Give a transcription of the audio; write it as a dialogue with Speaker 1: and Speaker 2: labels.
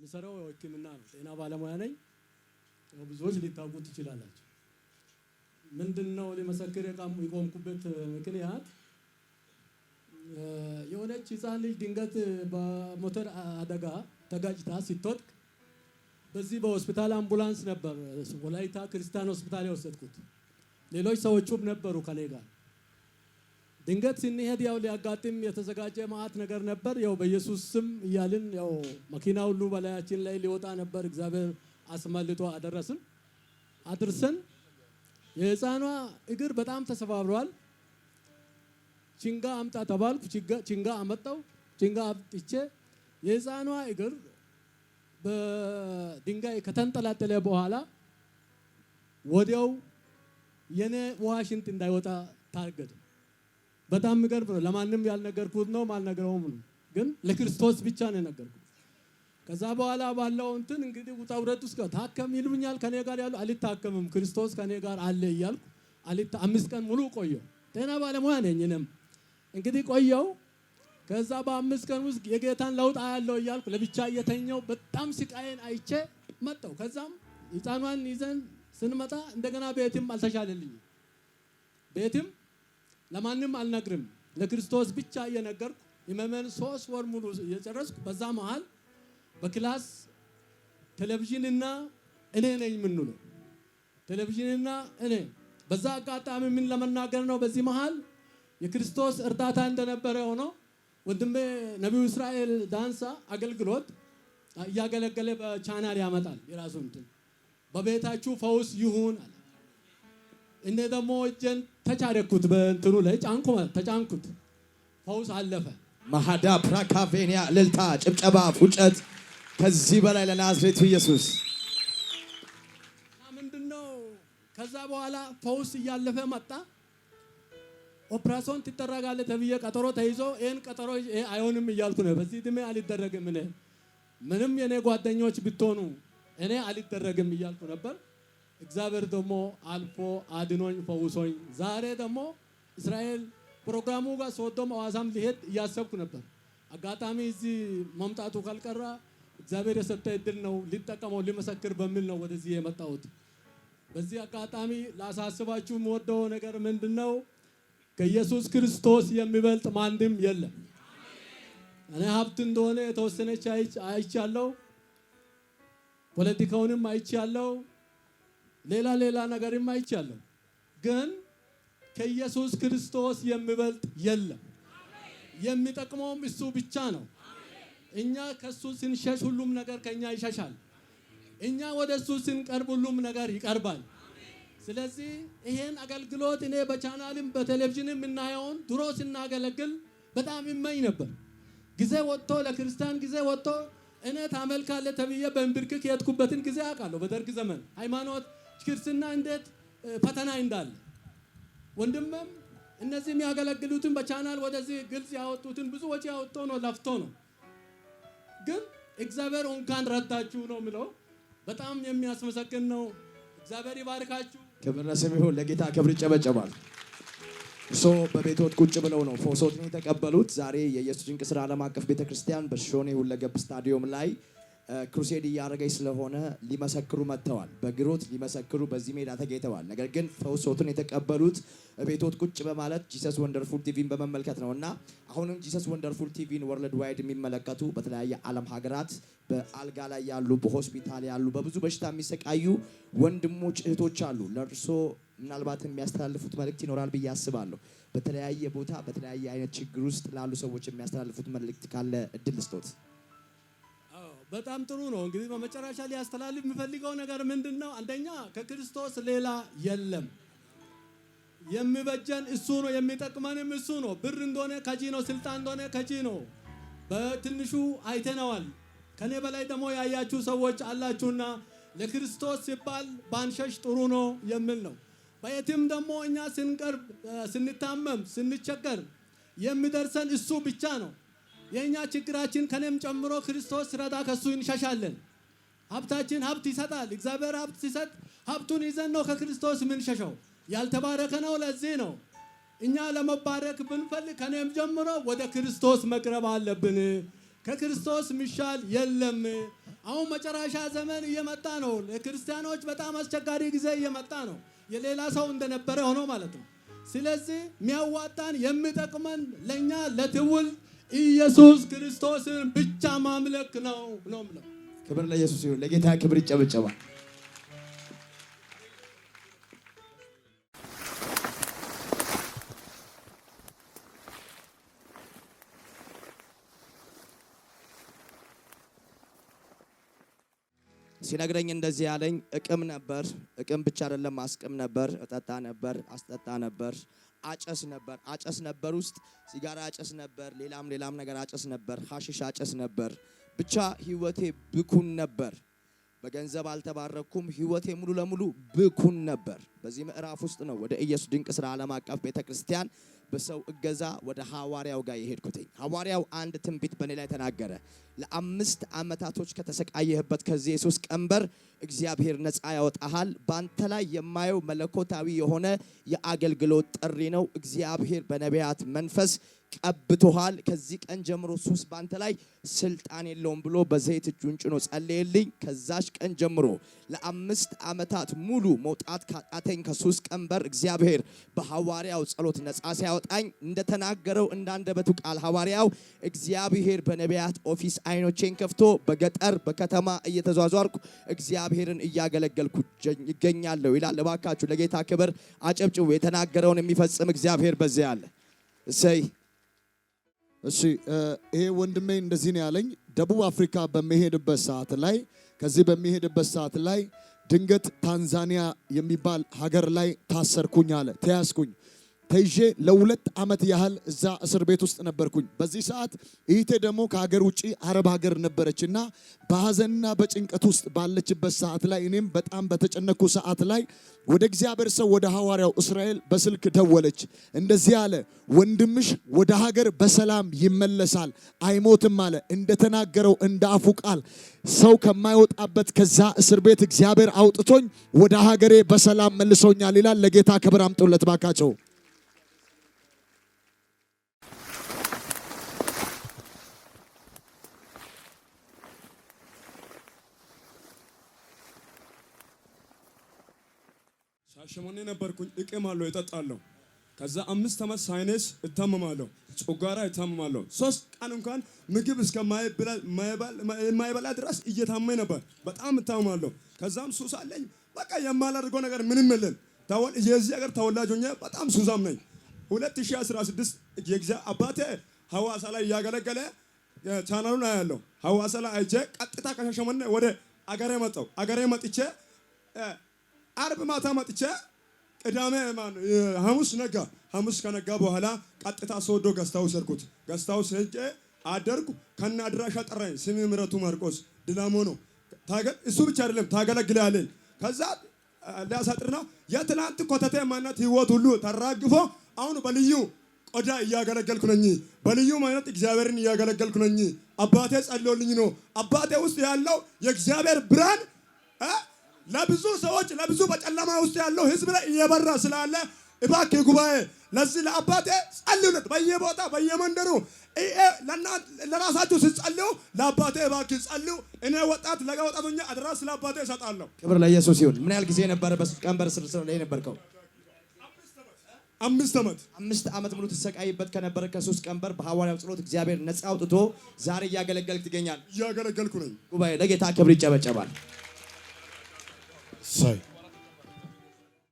Speaker 1: ምሰራው ሕክምና ነው። ጤና ባለሙያ ነኝ። ብዙዎች ሊታውቁት ይችላላችሁ። ምንድነው ለመሰከር የቆምኩበት ምክንያት የሆነች ሕፃን ልጅ ድንገት በሞተር አደጋ ተጋጭታ ስትወድቅ በዚህ በሆስፒታል አምቡላንስ ነበር ወላይታ ክርስቲያን ሆስፒታል የወሰድኩት። ሌሎች ሰዎችም ነበሩ ከኔ ጋር። ድንገት ስንሄድ ያው ሊያጋጥም የተዘጋጀ ማአት ነገር ነበር። ያው በኢየሱስ ስም እያልን ያው መኪና ሁሉ በላያችን ላይ ሊወጣ ነበር። እግዚአብሔር አስመልጦ አድርሰን የሕፃኗ እግር በጣም ተሰባብሯል። ችንጋ አምጣ ተባልኩ። ችንጋ አመጣው። ችንጋ አምጥቼ የሕፃኗ እግር በድንጋይ ከተንጠላጠለ በኋላ ወዲያው የኔ ዋሽንት እንዳይወጣ ታገደ። በጣም የሚገርም ነው። ለማንም ያልነገርኩት ነው፣ ማልነገረውም ነው፣ ግን ለክርስቶስ ብቻ ነው የነገርኩት። ከዛ በኋላ ባለው እንትን እንግዲህ ውጣውረድ ውስጥ ታከም ይሉኛል። ከኔ ጋር ያሉ አልታከምም፣ ክርስቶስ ከኔ ጋር አለ እያልኩ 5 ቀን ሙሉ ቆየሁ። ጤና ባለሙያ ነኝ እኔም እንግዲህ ቆየሁ። ከዛ በ5 ቀን ውስጥ የጌታን ለውጥ አያለው እያልኩ ለብቻ እየተኛው በጣም ስቃዬን አይቼ መጣሁ። ከዛም ሕፃኗን ይዘን ስንመጣ እንደገና ቤትም አልተሻለልኝም። ቤትም ለማንም አልነግርም፣ ለክርስቶስ ብቻ እየነገርኩ ህመሜን 3 ወር ሙሉ እየጨረስኩ በዛ መሃል በክላስ ቴሌቪዥንና እኔ ነኝ የምንለው ቴሌቪዥንና እኔ በዛ አጋጣሚ ምን ለመናገር ነው። በዚህ መሃል የክርስቶስ እርዳታ እንደነበረ ሆኖ ወንድሜ ነብዩ እስራኤል ዳንሳ አገልግሎት እያገለገለ በቻናል ያመጣል የራሱ እንትን በቤታችሁ ፈውስ ይሁን አለ። እኔ ደግሞ እጄን ተቻረኩት፣ በእንትኑ ላይ ተጫንኩት፣ ፈውስ አለፈ።
Speaker 2: ማሃዳ ፕራካቬኒያ ልልታ ጭብጨባ ፉጨት ከዚህ በላይ ለናዝሬቱ ኢየሱስ
Speaker 1: ምንድነው? ከዛ በኋላ ፈውስ እያለፈ መጣ። ኦፕራሲዮን ትደረጋለህ ተብዬ ቀጠሮ ተይዞ ይሄን ቀጠሮ አይሆንም እያልኩ ነው። በዚህ እድሜ አልደረግም፣ እኔ ምንም የኔ ጓደኞች ብትሆኑ እኔ አልደረግም እያልኩ ነበር። እግዚአብሔር ደግሞ አልፎ አድኖኝ ፈውሶኝ ዛሬ ደግሞ እስራኤል ፕሮግራሙ ጋር ሶዶም አዋሳም ሊሄድ እያሰብኩ ነበር። አጋጣሚ እዚህ መምጣቱ ካልቀራ እግዚአብሔር የሰጠ እድል ነው፣ ሊጠቀመው ሊመሰክር በሚል ነው ወደዚህ የመጣሁት። በዚህ አጋጣሚ ላሳስባችሁ የምወደው ነገር ምንድነው? ከኢየሱስ ክርስቶስ የሚበልጥ ማንም የለም። እኔ ሀብት እንደሆነ የተወሰነች አይቻለሁ፣ ፖለቲካውንም አይቻለሁ፣ ሌላ ነገርም አይቻለሁ። ግን ከኢየሱስ ክርስቶስ የሚበልጥ የለም። የሚጠቅመውም እሱ ብቻ ነው። እኛ ከሱ ስንሸሽ ሁሉም ነገር ከኛ ይሸሻል። እኛ ወደሱ ስንቀርብ ሁሉም ነገር ይቀርባል። ስለዚህ ይሄን አገልግሎት እኔ በቻናልም በቴሌቪዥንም እናየውን ድሮ ስናገለግል በጣም ይመኝ ነበር። ጊዜ ወጥቶ ለክርስቲያን ጊዜ ወጥቶ እኔ ታመልካለህ ተብዬ በእንብርክክ የሄድኩበትን ጊዜ አውቃለሁ። በደርግ ዘመን ሃይማኖት ክርስትና እንዴት ፈተና እንዳለ ወንድምም እነዚህ የሚያገለግሉትን በቻናል ወደዚህ ግልጽ ያወጡትን ብዙ ወጪ ያወጡ ነው ለፍቶ ነው። ግን እግዚአብሔር እንኳን ረዳችሁ ነው የሚለው። በጣም የሚያስመሰግን ነው። እግዚአብሔር ይባርካችሁ።
Speaker 2: ክብር ለስሙ ይሁን። ለጌታ ክብር ይጨበጨባል። እርሶ በቤቶት ቁጭ ብለው ነው ፈውሶትን የተቀበሉት። ዛሬ የኢየሱስ ድንቅ ሥራ ዓለም አቀፍ ቤተክርስቲያን በሾኔ ሁለገብ ስታዲየም ላይ ክሩሴድ እያደረገች ስለሆነ ሊመሰክሩ መጥተዋል። በግሮት ሊመሰክሩ በዚህ ሜዳ ተገኝተዋል። ነገር ግን ፈውሶትን የተቀበሉት ቤቶት ቁጭ በማለት ጂሰስ ወንደርፉል ቲቪን በመመልከት ነውና አሁንም ጂሰስ ወንደርፉል ቲቪን ወርልድ ዋይድ የሚመለከቱ በተለያየ ዓለም ሀገራት በአልጋ ላይ ያሉ፣ በሆስፒታል ያሉ፣ በብዙ በሽታ የሚሰቃዩ ወንድሞች እህቶች አሉ። ለእርሶ ምናልባት የሚያስተላልፉት መልእክት ይኖራል ብዬ አስባለሁ። በተለያየ ቦታ በተለያየ አይነት ችግር ውስጥ ላሉ ሰዎች የሚያስተላልፉት መልእክት ካለ እድል ስጦት።
Speaker 1: በጣም ጥሩ ነው። እንግዲህ በመጨረሻ ሊያስተላልፍ የሚፈልገው ነገር ምንድነው? አንደኛ ከክርስቶስ ሌላ የለም። የሚበጀን እሱ ነው፣ የሚጠቅመንም እሱ ነው። ብር እንደሆነ ከጂ ነው፣ ስልጣን እንደሆነ ከጂ ነው። በትንሹ አይተነዋል። ከኔ በላይ ደግሞ ያያችሁ ሰዎች አላችሁና ለክርስቶስ ሲባል ባንሸሽ ጥሩ ነው የሚል ነው። በየትም ደግሞ እኛ ስንቀርብ፣ ስንታመም፣ ስንቸገር የሚደርሰን እሱ ብቻ ነው። የኛ ችግራችን ከነም ጨምሮ ክርስቶስ ረዳ ከሱ እንሸሻለን። ሀብታችን ሀብት ይሰጣል። እግዚአብሔር ሀብት ሲሰጥ ሀብቱን ይዘን ነው ከክርስቶስ ምን ሸሸው። ያልተባረከ ነው። ለዚህ ነው እኛ ለመባረክ ብንፈልግ ከነም ጀምሮ ወደ ክርስቶስ መቅረብ አለብን። ከክርስቶስ ሚሻል የለም። አሁን መጨረሻ ዘመን እየመጣ ነው። ለክርስቲያኖች በጣም አስቸጋሪ ጊዜ እየመጣ ነው። የሌላ ሰው እንደነበረ ሆኖ ማለት ነው። ስለዚህ የሚያዋጣን የሚጠቅመን ለኛ ለትውልድ ኢየሱስ ክርስቶስን ብቻ ማምለክ ነው ነው።
Speaker 2: ክብር ለኢየሱስ ይሁን። ለጌታ ክብር ይጨበጨባል። ሲነግረኝ እንደዚህ ያለኝ እቅም ነበር። እቅም ብቻ አይደለም አስቅም ነበር፣ እጠጣ ነበር፣ አስጠጣ ነበር፣ አጨስ ነበር። አጨስ ነበር ውስጥ ሲጋራ አጨስ ነበር፣ ሌላም ነገር አጨስ ነበር፣ ሐሺሽ አጨስ ነበር። ብቻ ህይወቴ ብኩን ነበር። በገንዘብ አልተባረኩም። ህይወቴ ሙሉ ለሙሉ ብኩን ነበር። በዚህ ምዕራፍ ውስጥ ነው ወደ ኢየሱስ ድንቅ ስራ ዓለም አቀፍ ቤተክርስቲያን በሰው እገዛ ወደ ሐዋርያው ጋር የሄድኩት። ሐዋርያው አንድ ትንቢት በኔ ላይ ተናገረ። ለ5 ዓመታቶች ከተሰቃየህበት ከዚህ የሱስ ቀንበር እግዚአብሔር ነፃ ያወጣሃል። ባንተ ላይ የማየው መለኮታዊ የሆነ የአገልግሎት ጥሪ ነው። እግዚአብሔር በነቢያት መንፈስ ቀብቶሃል። ከዚህ ቀን ጀምሮ ሱስ ባንተ ላይ ስልጣን የለውም ብሎ በዘይት እጁን ጭኖ ጸለየልኝ። ከዛች ቀን ጀምሮ ለ5 ዓመታት ሙሉ መውጣት ካቃተኝ ከሱስ ቀንበር እግዚአብሔር በሐዋርያው ጸሎት ነፃ ሲያወጣኝ እንደተናገረው እንዳንደበቱ ቃል ሐዋርያው እግዚአብሔር በነቢያት ኦፊስ አይኖቼን ከፍቶ በገጠር በከተማ እየተዟዟርኩ እግዚአብሔርን እያገለገልኩ ይገኛለሁ ይላል። እባካችሁ ለጌታ ክብር አጨብጭቡ። የተናገረውን የሚፈጽም እግዚአብሔር በዚያ አለ። እሰይ።
Speaker 3: እሺ ይሄ ወንድሜ እንደዚህ ነው ያለኝ። ደቡብ አፍሪካ በሚሄድበት ሰዓት ላይ ድንገት ታንዛኒያ የሚባል ሀገር ላይ ታሰርኩኝ አለ። ተያዝኩኝ። ተይዤ ለ2 ዓመት ያህል እዛ እስር ቤት ውስጥ ነበርኩኝ። በዚህ ሰዓት እህቴ ደግሞ ከሀገር ውጪ አረብ ሀገር ነበረችና በሐዘንና በጭንቀት ውስጥ ባለችበት ሰዓት ላይ እኔም በጣም በተጨነኩ ሰዓት ላይ ወደ እግዚአብሔር ሰው ወደ ሐዋርያው እስራኤል በስልክ ደወለች። እንደዚህ አለ፣ ወንድምሽ ወደ ሀገር በሰላም ይመለሳል፣ አይሞትም አለ። እንደተናገረው እንደ አፉ ቃል ሰው ከማይወጣበት ከዛ እስር ቤት እግዚአብሔር አውጥቶኝ ወደ ሀገሬ በሰላም መልሶኛል ይላል። ለጌታ ክብር አምጡለት ባካቸው።
Speaker 4: ሻሸመኔ ነበርኩኝ። እቅማለሁ፣ እጠጣለሁ። ከዛ 5 ዓመት ሳይነስ እታመማለሁ፣ ጮጋራ እታመማለሁ። 3 ቀን እንኳን ምግብ እስከማይበላ ድረስ እየታመኝ ነበር። በጣም እታመማለሁ። ከዛም ሱስ አለኝ። በቃ የማላደርገው ነገር ምንም የለም። የዚህ ሀገር ተወላጅ ሆኜ በጣም ሱሳም ነኝ። 2016 አባቴ ሐዋሳ ላይ እያገለገለ ቻናሉን አያለሁ። ሐዋሳ ላይ አይቼ ቀጥታ ከሻሸመኔ ወደ አገሬ መጣሁ። አገሬ መጥቼ አርብ ማታ መጥቼ ቅዳሜ ሐሙስ ነጋ። ሐሙስ ከነጋ በኋላ ቀጥታ ሶዶ ገስታው ሰርኩት። ገስታው ሄጄ አደርኩ። ከና አድራሻ ጠራኝ። ስሜ ምረቱ ማርቆስ ድላሞ ነው። እሱ ብቻ አይደለም ታገለግላለህ። ከዛ ሊያሳጥርና የትናንት ኮተቴ ማንነት ህይወት ሁሉ ተራግፎ አሁን በልዩ ቆዳ እያገለገልኩ ነኝ። በልዩ ማለት እግዚአብሔርን እያገለገልኩ ነኝ። አባቴ ጸልዮልኝ ነው። አባቴ ውስጥ ያለው የእግዚአብሔር ብርሃን ለብዙ ሰዎች ለብዙ በጨለማ ውስጥ ያለው ህዝብ ላይ እየበራ ስላለ እባክህ ጉባኤ ለዚህ ለአባቴ ጸልዩለት። በየቦታ በየመንደሩ ለራሳችሁ ስትጸልዩ ለአባቴ እባክህ ጸልዩ። እኔ ወጣት ለጋ ወጣቶኛ አደራ ስለ አባቴ እሰጣለሁ።
Speaker 2: ክብር ለኢየሱስ ይሁን። ምን ያህል ጊዜ ነበረ በሱስ ቀንበር ስር ላይ ነበርከው?
Speaker 4: 5 ዓመት
Speaker 2: 5 ዓመት ሙሉ ተሰቃይበት ከነበረ ከሱስ ቀንበር በሐዋርያው ጸሎት እግዚአብሔር ነፃ አውጥቶ ዛሬ እያገለገልክ ትገኛለህ።
Speaker 4: እያገለገልኩ ነኝ።
Speaker 2: ጉባኤ ለጌታ ክብር ይጨበጨባል።
Speaker 3: Say.